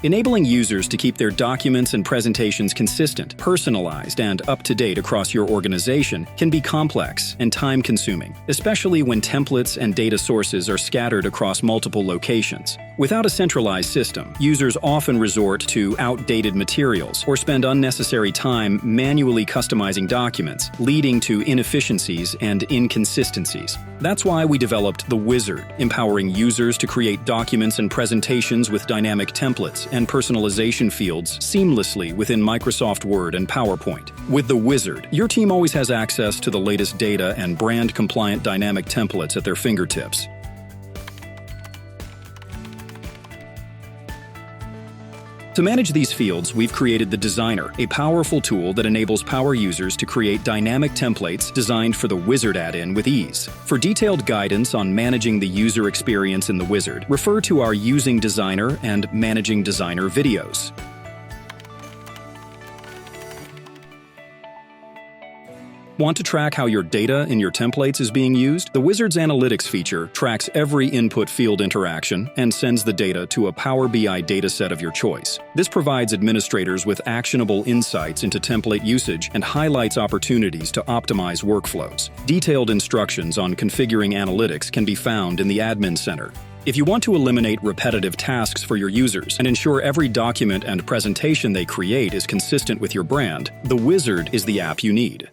Enabling users to keep their documents and presentations consistent, personalized, and up-to-date across your organization can be complex and time-consuming, especially when templates and data sources are scattered across multiple locations. Without a centralized system, users often resort to outdated materials or spend unnecessary time manually customizing documents, leading to inefficiencies and inconsistencies. That's why we developed the Wizard, empowering users to create documents and presentations with dynamic templates and personalization fields seamlessly within Microsoft Word and PowerPoint. With the Wizard, your team always has access to the latest data and brand-compliant dynamic templates at their fingertips. To manage these fields, we've created the Designer, a powerful tool that enables power users to create dynamic templates designed for the Wizard add-in with ease. For detailed guidance on managing the user experience in the Wizard, refer to our Using Designer and Managing Designer videos. Want to track how your data in your templates is being used? The Wizard's Analytics feature tracks every input field interaction and sends the data to a Power BI dataset of your choice. This provides administrators with actionable insights into template usage and highlights opportunities to optimize workflows. Detailed instructions on configuring analytics can be found in the Admin Center. If you want to eliminate repetitive tasks for your users and ensure every document and presentation they create is consistent with your brand, the Wizard is the app you need.